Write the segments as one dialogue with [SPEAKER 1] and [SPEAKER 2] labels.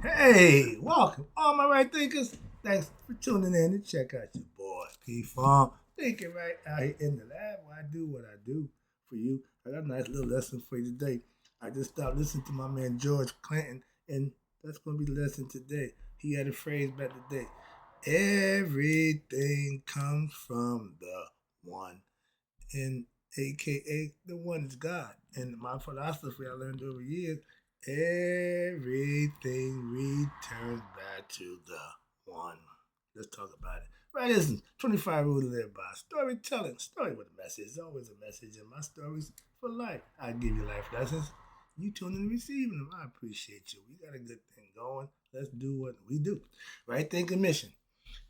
[SPEAKER 1] Hey, welcome, all my right thinkers. Thanks for tuning in to check out your boy P Farm. Thinking right out here in the lab where I do what I do for you. I got a nice little lesson for you today. I just stopped listening to my man George Clinton, and that's going to be the lesson today. He had a phrase back today. Everything comes from the one, and aka the one is God. And my philosophy I learned over years, everything returns back to the one. Let's talk about it. Right, listen, 25 rules to live by. Storytelling. Story with a message. There's always a message in my stories for life. I give you life lessons. You tune in and receiving them. I appreciate you. We got a good thing going. Let's do what we do. Right thinking mission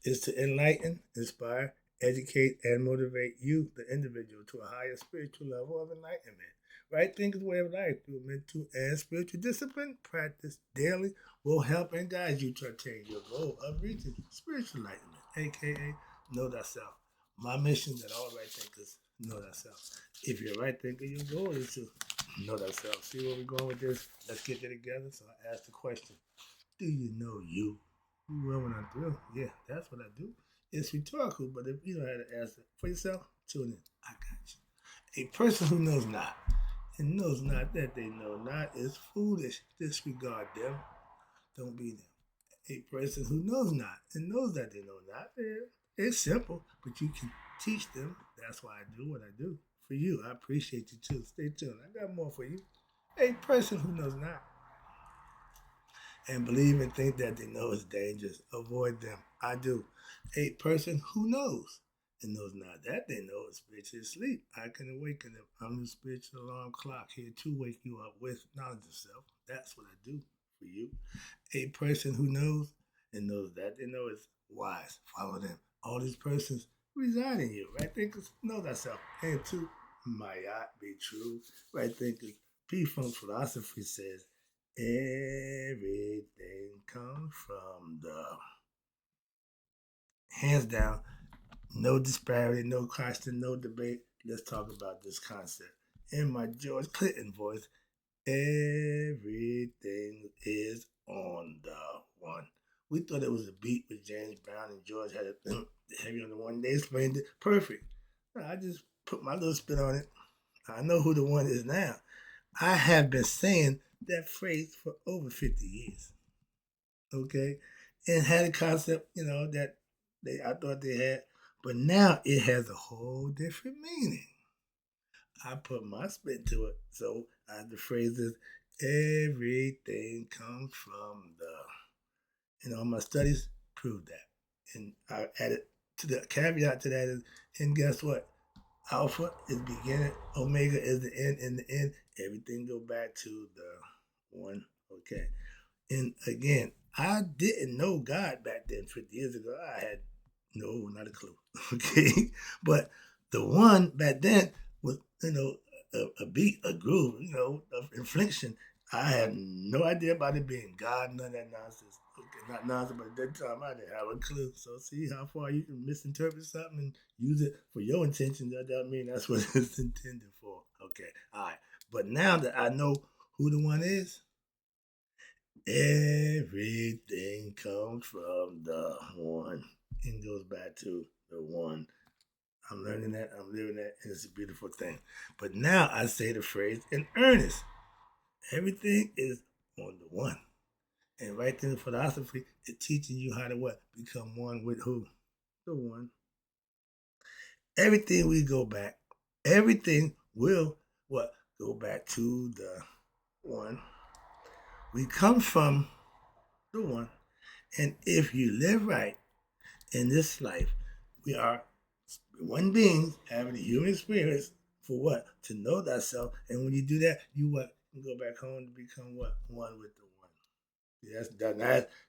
[SPEAKER 1] is to enlighten, inspire, educate, and motivate you, the individual, to a higher spiritual level of enlightenment. Right thinking way of life through mental and spiritual discipline, practice daily, will help and guide you to attain your goal of reaching spiritual enlightenment, aka know thyself. My mission that all right thinkers know thyself. If you're a right thinker, your goal is to know thyself. See where we're going with this? Let's get there together. So I asked the question, do you know you? You will when I'm through. Yeah, that's what I do. It's rhetorical, but if you don't have to answer for yourself, tune in. I got you. A person who knows not and knows not that they know not is foolish. Disregard them. Don't be them. A person who knows not and knows that they know not, it's simple, but you can teach them. That's why I do what I do. For you, I appreciate you too. Stay tuned. I got more for you. A person who knows not and believe and think that they know is dangerous. Avoid them. I do. A person who knows and knows not that they know is spiritually asleep. I can awaken them. I'm the spiritual alarm clock here to wake you up with knowledge of self. That's what I do for you. A person who knows and knows that they know is wise. Follow them. All these persons reside in you. Right thinkers know thyself. And two, might be true. Right thinkers. P Funk philosophy says everything comes from the hands down, no disparity, no question, no debate. Let's talk about this concept. In my George Clinton voice, everything is on the one. We thought it was a beat with James Brown and George had it heavy on the one. They explained it perfect. I just put my little spin on it. I know who the one is now. I have been saying that phrase for over 50 years. Okay? And had a concept, that I thought they had, but now it has a whole different meaning. I put my spin to it. So the phrase is everything comes from the, all my studies prove that. And I added to the caveat to that is, and guess what? Alpha is beginning, Omega is the end, and the end, everything go back to the one. Okay. And again, I didn't know God back then 50 years ago. I had not a clue. Okay. But the one back then was, a beat, a groove, of inflection. I had no idea about it being God, none of that nonsense. Okay, not nonsense, but at that time I didn't have a clue. So see how far you can misinterpret something and use it for your intentions. That doesn't mean that's what it's intended for. Okay, all right. But now that I know who the one is, everything comes from the one and goes back to the one. I'm learning that, I'm living that, and it's a beautiful thing. But now I say the phrase in earnest. Everything is on the one. And right there in the philosophy, it's teaching you how to what? Become one with who? The one. Everything we go back, everything will what? Go back to the one. We come from the one. And if you live right in this life, we are one being having a human experience for what? To know thyself. And when you do that, you what? You go back home to become what? One with the one.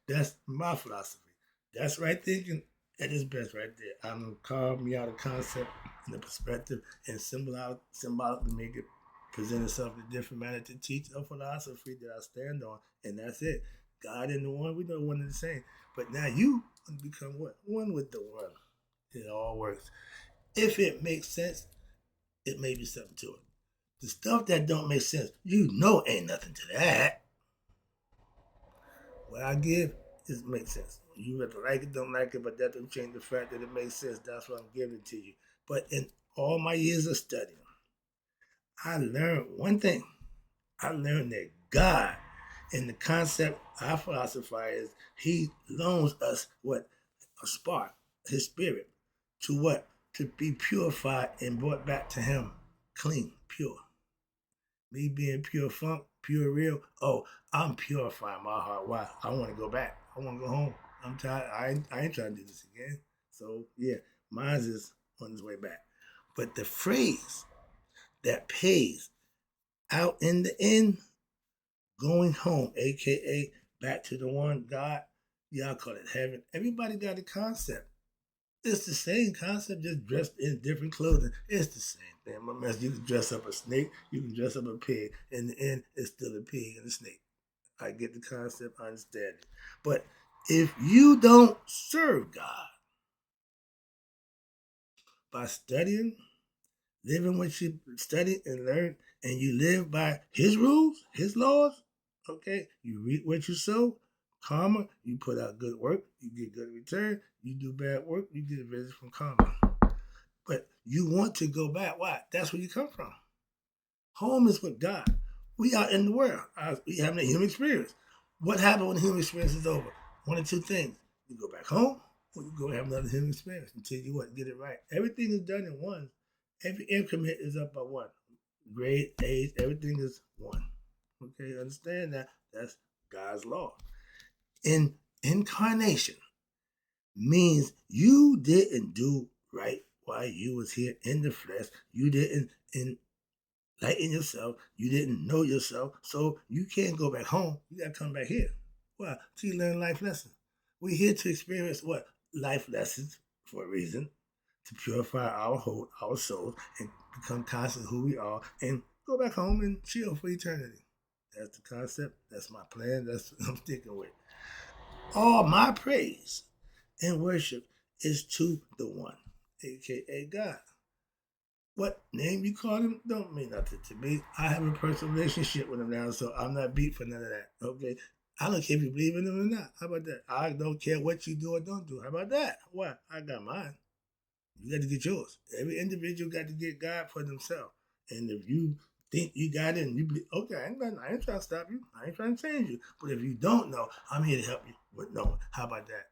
[SPEAKER 1] That's my philosophy. That's right thinking at its best right there. I'm gonna carve me out a concept and a perspective and symbolically make it present itself in a different manner to teach a philosophy that I stand on, and that's it. God and the one, we know one and the same. But now you become what? One with the one. It all works. If it makes sense, it may be something to it. The stuff that don't make sense, ain't nothing to that. What I give is makes sense. You have to like it, don't like it, but that don't change the fact that it makes sense. That's what I'm giving to you. But in all my years of studying, I learned one thing. I learned that God, in the concept I philosophize, is He loans us what? A spark, His spirit, to what? To be purified and brought back to Him, clean, pure. Me being pure funk, pure real. Oh, I'm purifying my heart. Why? I want to go back. I want to go home. I'm tired. I ain't trying to do this again. So yeah, mine is on his way back. But the phrase that pays out in the end, going home, aka back to the one God, y'all call it heaven. Everybody got a concept. It's the same concept, just dressed in different clothing. It's the same thing. My man, you can dress up a snake, you can dress up a pig. In the end, it's still a pig and a snake. I get the concept, I understand it. But if you don't serve God by studying, living what you study and learn, and you live by His rules, His laws, okay, you reap what you sow, karma, you put out good work, you get good return. You do bad work, you get a visit from karma. But you want to go back. Why? That's where you come from. Home is with God. We are in the world. We having a human experience. What happens when the human experience is over? One of two things. You go back home, or you go have another human experience until you what? Get it right. Everything is done in one. Every increment is up by one. Grade, age, everything is one. Okay, understand that? That's God's law. In incarnation means you didn't do right while you was here in the flesh. You didn't enlighten yourself. You didn't know yourself. So you can't go back home. You got to come back here. Why? To learn life lessons. We're here to experience what? Life lessons for a reason. To purify our souls and become conscious of who we are and go back home and chill for eternity. That's the concept. That's my plan. That's what I'm sticking with. All my praise and worship is to the one, aka God. What name you call him don't mean nothing to me. I have a personal relationship with him now, so I'm not beat for none of that. Okay. I don't care if you believe in him or not. How about that? I don't care what you do or don't do. How about that? What? I got mine. You got to get yours. Every individual got to get God for themselves. And if you think you got it and you believe, okay, I ain't trying to stop you. I ain't trying to change you. But if you don't know, I'm here to help you with knowing. How about that?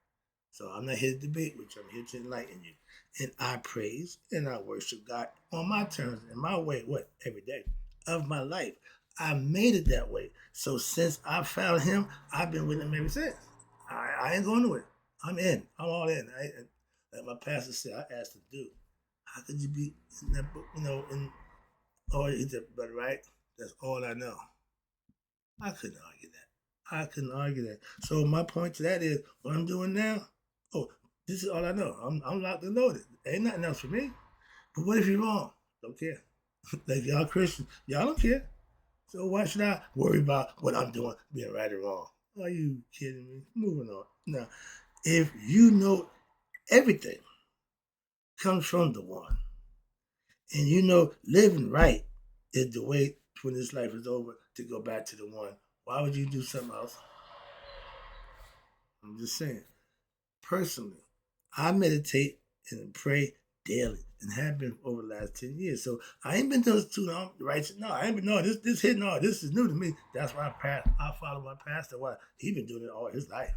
[SPEAKER 1] So I'm not here to debate with you. I'm here to enlighten you. And I praise and I worship God on my terms, in my way, what? Every day of my life. I made it that way. So since I found him, I've been with him ever since. I ain't going nowhere. I'm in. I'm all in. Like my pastor said, I asked him, dude, how could you be in that book, in all, he said, but right, that's all I know. I couldn't argue that. I couldn't argue that. So my point to that is, what I'm doing now, oh, this is all I know. I'm locked and loaded. Ain't nothing else for me. But what if you're wrong? Don't care. Like y'all Christians, y'all don't care. So why should I worry about what I'm doing being right or wrong? Are you kidding me? Moving on. Now, if you know everything comes from the one, and you know living right is the way when this life is over to go back to the one, why would you do something else? I'm just saying. Personally, I meditate and pray daily and have been over the last 10 years. So I ain't been those two right. No, I ain't been no this hit no, this is new to me. That's why I follow my pastor. Why he been doing it all his life.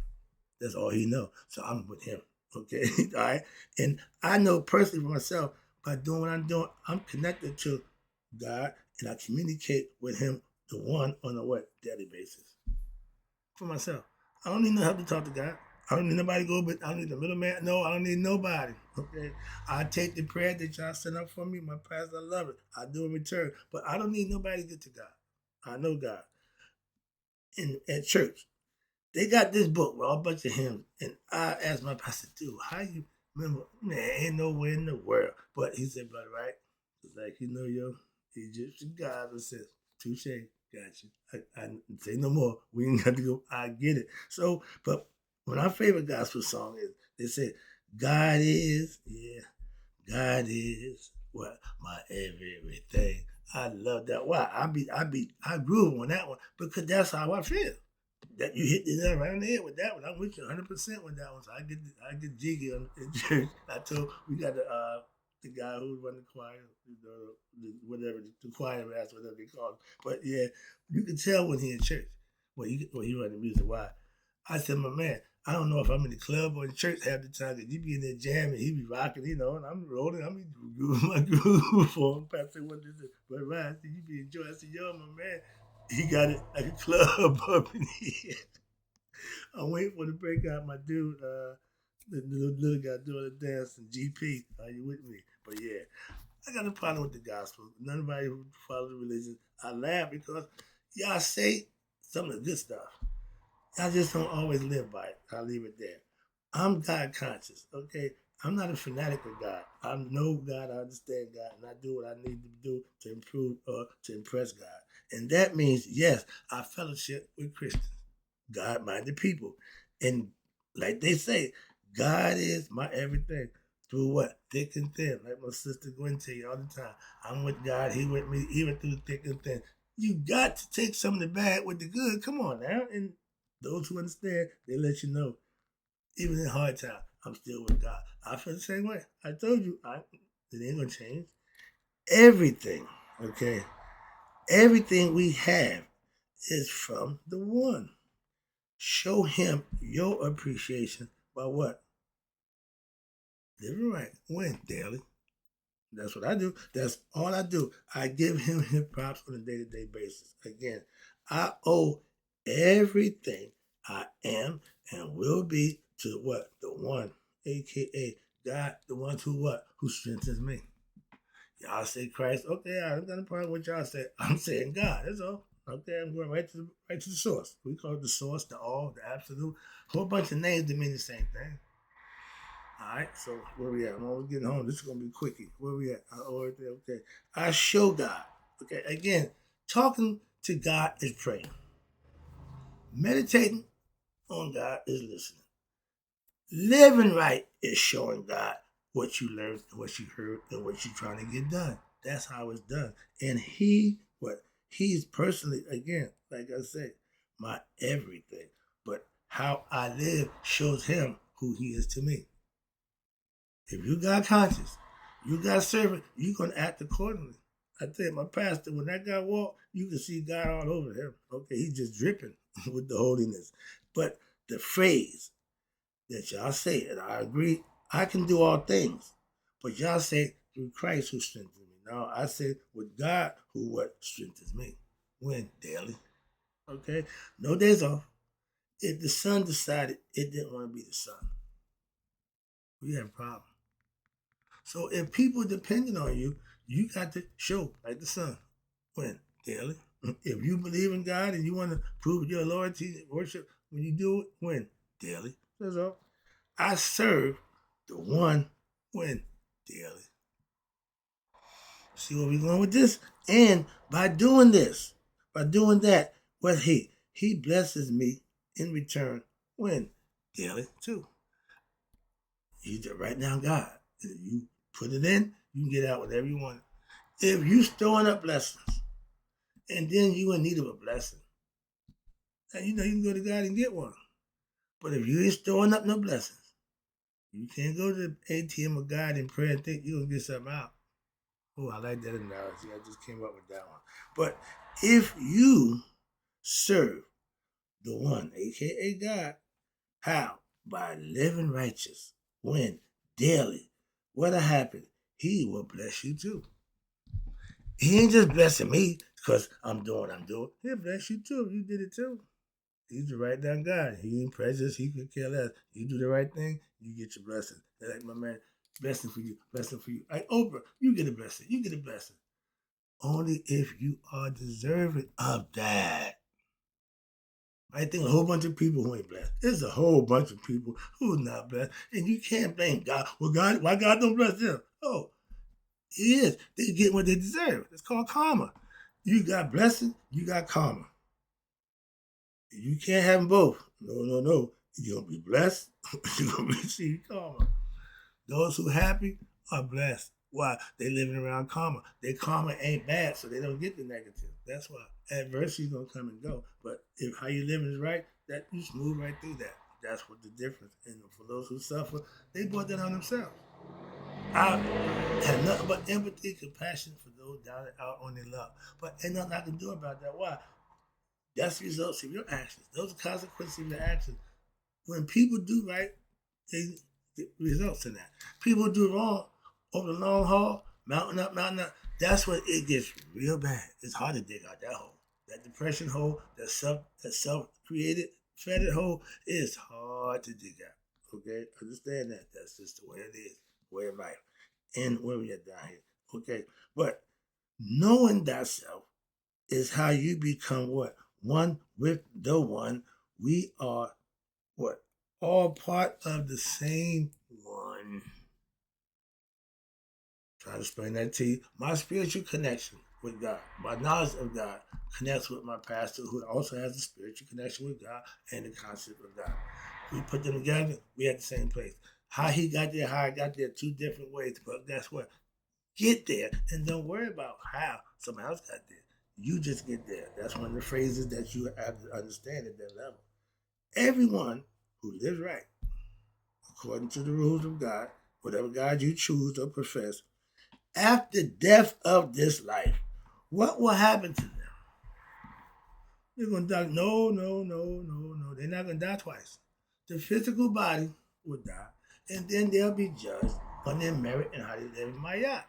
[SPEAKER 1] That's all he know. So I'm with him. Okay. All right. And I know personally for myself, by doing what I'm doing, I'm connected to God and I communicate with him, the one, on a what? Daily basis. For myself. I don't need no help to talk to God. I don't need nobody to go, but I don't need the middleman. No, I don't need nobody. Okay. I take the prayer that y'all send up for me. My pastor, I love it. I do in return. But I don't need nobody to get to God. I know God. At church, they got this book with a bunch of hymns. And I asked my pastor, dude, how you remember? Man, ain't nowhere in the world. But he said, brother, right? It's like, your Egyptian God says, touche, got you. I say no more. We ain't got to go. I get it. So, but one of my favorite gospel song is, they say, God is, God is what? My everything. I love that. Why? I groove on that one because that's how I feel. That you hit the nail right on the head with that one. I'm with you 100% with that one. So I get jiggy in church. I told we got the guy who run the choir, whatever the choir master, whatever they call him. But yeah, you can tell when he in church when he run the music. Why? I said, my man, I don't know if I'm in the club or in church half the time because you be in there jamming, he be rocking, and I'm rolling, I'm grooving my groove for him. Pastor, what is it? But Ryan, I said, you be enjoying. I said, yo, my man, he got it like a club up in here. I'm waiting for the break out, my dude, the little guy doing the dance and GP. Are you with me? But yeah, I got a problem with the gospel. Nobody who follows the religion. I laugh because y'all say some of the good stuff. I just don't always live by it. I'll leave it there. I'm God conscious, okay? I'm not a fanatic of God. I know God, I understand God, and I do what I need to do to improve or to impress God. And that means, yes, I fellowship with Christians, God minded people. And like they say, God is my everything. Through what? Thick and thin. Like my sister Gwen tell you all the time. I'm with God, He with me, even through thick and thin. You got to take some of the bad with the good. Come on now. And those who understand, they let you know. Even in hard times, I'm still with God. I feel the same way. I told you, it ain't gonna change. Everything, okay, everything we have is from the one. Show him your appreciation by what? Living right. When? Daily. That's what I do. That's all I do. I give him his props on a day-to-day basis. Again, I owe everything I am and will be to what? The one, aka God, the one who what? Who strengthens me. Y'all say Christ. Okay, I don't got a problem with y'all say. I'm saying God. That's all. Okay, I'm going right to the source. We call it the source, the all, the absolute. Whole bunch of names that mean the same thing. All right, so where we at? I'm almost getting home. This is gonna be quickie. Where we at? Okay. I show God. Okay, again, talking to God is praying. Meditating on God is listening. Living right is showing God what you learned, what you heard, and what you're trying to get done. That's how it's done. And he's personally, again, like I said, my everything. But how I live shows him who he is to me. If you got conscience, you got servant, you're gonna act accordingly. I tell you, my pastor, when that guy walked, you can see God all over him. Okay, he's just dripping with the holiness. But the phrase that y'all say, and I agree, I can do all things. But y'all say through Christ who strengthens me. Now I say with God who what strengthens me. When? Daily. Okay? No days off. If the sun decided it didn't want to be the sun, we have a problem. So if people depending on you, you got to show like the sun. When? Daily. If you believe in God and you want to prove your loyalty, worship, when you do it, when? Daily. That's all. I serve the one when? Daily. See where we're going with this? And by doing this, by doing that, what he blesses me in return when? Daily too. You just write down God. If you put it in, you can get out whatever you want. If you storing up blessings, and then you in need of a blessing, and you can go to God and get one. But if you ain't storing up no blessings, you can't go to the ATM of God and pray and think you're gonna get something out. Oh, I like that analogy. I just came up with that one. But if you serve the one, aka God, how? By living righteous. When? Daily. What'll happen? He will bless you too. He ain't just blessing me because I'm doing what I'm doing. He'll bless you too if you did it too. He's the right down guy. He ain't prejudiced. He could care less. You do the right thing, you get your blessing. Like my man, blessing for you, blessing for you. Like Oprah, you get a blessing. You get a blessing. Only if you are deserving of that. I think a whole bunch of people who ain't blessed. There's a whole bunch of people who's not blessed. And you can't blame God. Well, God, why God don't bless them? Oh, He is. They get what they deserve. It's called karma. You got blessing, you got karma. You can't have them both. No. You're going to be blessed. You're going to receive karma. Those who are happy are blessed. Why? They living around karma. Their karma ain't bad, so they don't get the negative. That's why adversity is gonna come and go. But if how you living is right, that you just move right through that. That's what the difference. And for those who suffer, they brought that on themselves. I have nothing but empathy, compassion for those down and out on their luck. But ain't nothing I can do about that. Why? That's the results of your actions. Those are consequences of your actions. When people do right, they get results in that. People do wrong over the long haul, mountain up, mountain up. That's when it gets real bad. It's hard to dig out that hole. That depression hole, that self created, fetid hole is hard to dig out. Okay? Understand that. That's just the way it is. Way of life. And where we are down here. Okay. But knowing thyself is how you become what? One with the one. We are what? All part of the same one. Try to explain that to you. My spiritual connection with God, my knowledge of God connects with my pastor who also has a spiritual connection with God and the concept of God. We put them together, we at the same place. How he got there, how I got there, two different ways. But guess what? Get there and don't worry about how someone else got there. You just get there. That's one of the phrases that you have to understand at that level. Everyone who lives right, according to the rules of God, whatever God you choose or profess, after death of this life, what will happen to them? They're going to die. No, no, no, no, no. They're not going to die twice. The physical body will die, and then they'll be judged on their merit and how they live in Maya.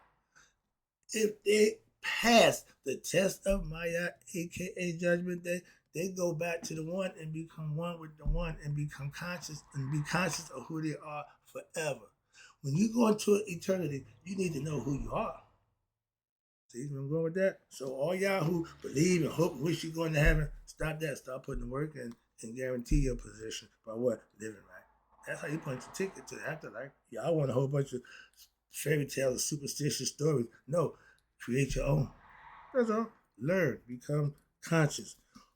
[SPEAKER 1] If they pass the test of Maya, aka Judgment Day, they go back to the one and become one with the one and become conscious and be conscious of who they are forever. When you go into eternity, you need to know who you are. See where I'm going with that? So all y'all who believe and hope and wish you're going to heaven, stop that. Start putting the work in and guarantee your position by what? Living right. That's how you punch your ticket to the afterlife. Y'all want a whole bunch of fairy tales, superstitious stories. No, create your own. That's all. Learn, become conscious.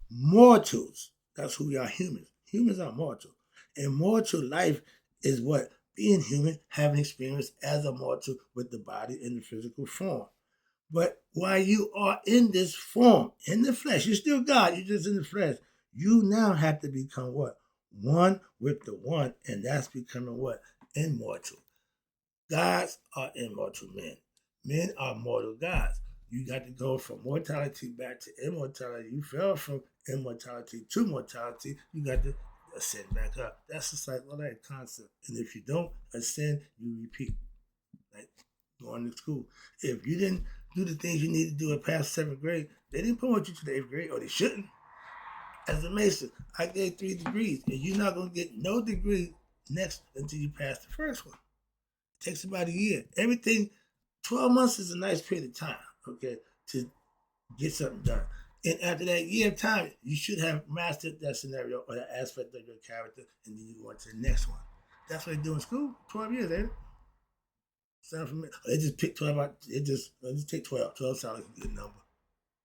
[SPEAKER 1] Mortals. That's who we are, humans. Humans are mortal. And mortal life is what? Being human, having experience as a mortal with the body in the physical form. But while you are in this form, in the flesh, you're still God, you're just in the flesh. You now have to become what? One with the one, and that's becoming what? Immortal. Gods are immortal men. Men are mortal gods. You got to go from mortality back to immortality. You fell from immortality to mortality. You got to ascend back up. That's the psychological concept. And if you don't ascend, you repeat. Like going to school. If you didn't do the things you need to do at past 7th grade, they didn't promote you to the 8th grade, or they shouldn't. As a mason, I gave 3 degrees, and you're not going to get no degree next until you pass the first one. It takes about a year. Everything, 12 months is a nice period of time, okay, to get something done. And after that year of time, you should have mastered that scenario or that aspect of your character, and then you go on to the next one. That's what they do in school. 12 years, ain't it? Sound familiar? They just pick 12 out. They just take 12. 12 sounds like a good number.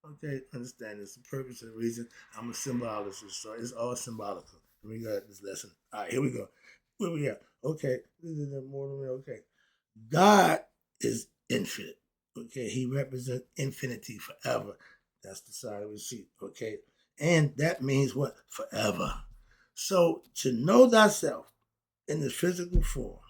[SPEAKER 1] Okay, understand this. The purpose and the reason. I'm a symbologist, so it's all symbolical. We got this lesson. All right, here we go. Where we at? Okay, this is more than okay. God is infinite. Okay, He represents infinity forever. That's the side of the sheet. Okay, and that means what? Forever. So to know thyself in the physical form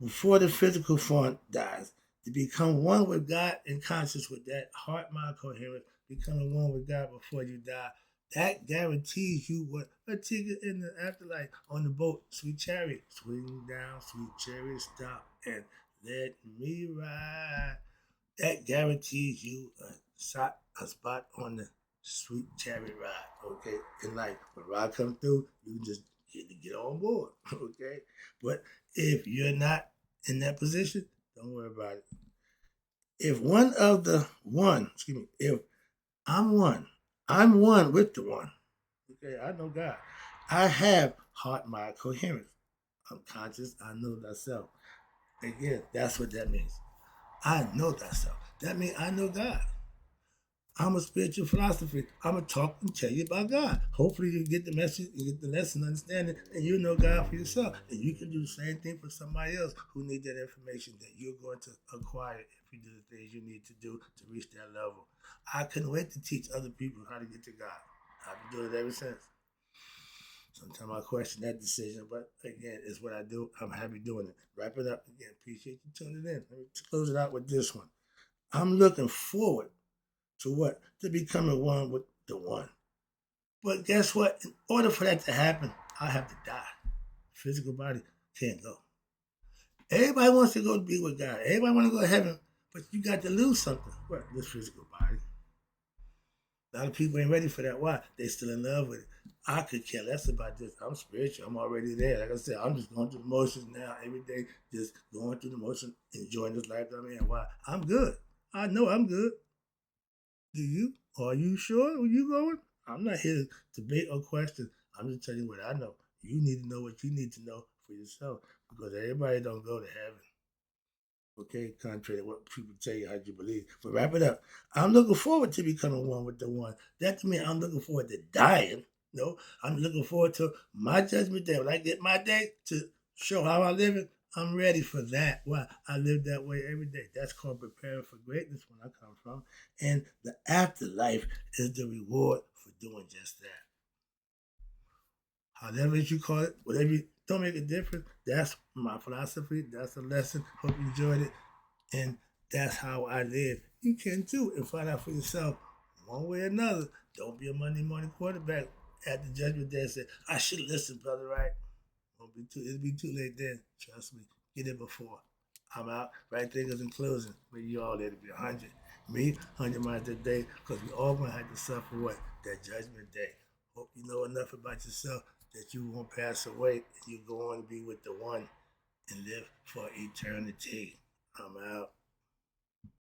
[SPEAKER 1] before the physical form dies, to become one with God and conscious with that heart mind coherence, becoming one with God before you die, that guarantees you what? A ticket in the afterlife on the boat, sweet chariot. Swing down, sweet chariot, stop and let me ride. That guarantees you a spot on the sweet chariot ride, okay? In life, when ride comes through, you just get on board, okay? But if you're not in that position, don't worry about it. If if I'm one with the one, okay, I know God. I have heart mind coherence. I'm conscious, I know thyself. Again, that's what that means. I know thyself. That means I know God. I'm a spiritual philosophy. I'm going to talk and tell you about God. Hopefully you get the message, you get the lesson, understand it, and you know God for yourself. And you can do the same thing for somebody else who need that information that you're going to acquire if you do the things you need to do to reach that level. I couldn't wait to teach other people how to get to God. I've been doing it ever since. Sometimes I question that decision, but again, it's what I do. I'm happy doing it. Wrap it up again. Appreciate you tuning in. Let me close it out with this one. I'm looking forward to what? To becoming one with the one. But guess what? In order for that to happen, I have to die. Physical body can't go. Everybody wants to go be with God. Everybody want to go to heaven, but you got to lose something. What? This physical body. A lot of people ain't ready for that. Why? They still in love with it. I could care less about this. I'm spiritual. I'm already there. Like I said, I'm just going through the motions now every day, just going through the motions, enjoying this life that I'm in. Why? I'm good. I know I'm good. Do you? Are you sure where you going? I'm not here to debate or question. I'm just telling you what I know. You need to know what you need to know for yourself because everybody don't go to heaven. Okay, contrary to what people tell you how you believe. But wrap it up. I'm looking forward to becoming one with the one. That to me, I'm looking forward to dying. No, I'm looking forward to my judgment day. When I get my day to show how I live it, I'm ready for that. Why? I live that way every day. That's called preparing for greatness when I come from. And the afterlife is the reward for doing just that. However you call it, whatever you don't make a difference. That's my philosophy. That's a lesson. Hope you enjoyed it. And that's how I live. You can too and find out for yourself one way or another. Don't be a Monday morning quarterback at the judgment day and say, I should listen, brother, right? It'll be too late then. Trust me. Get it before. I'm out. Right thinkers in closing. But you all there to be 100. Me, 100 miles a day, because we all going to have to suffer what? That judgment day. Hope you know enough about yourself that you won't pass away and you go on to be with the one and live for eternity. I'm out.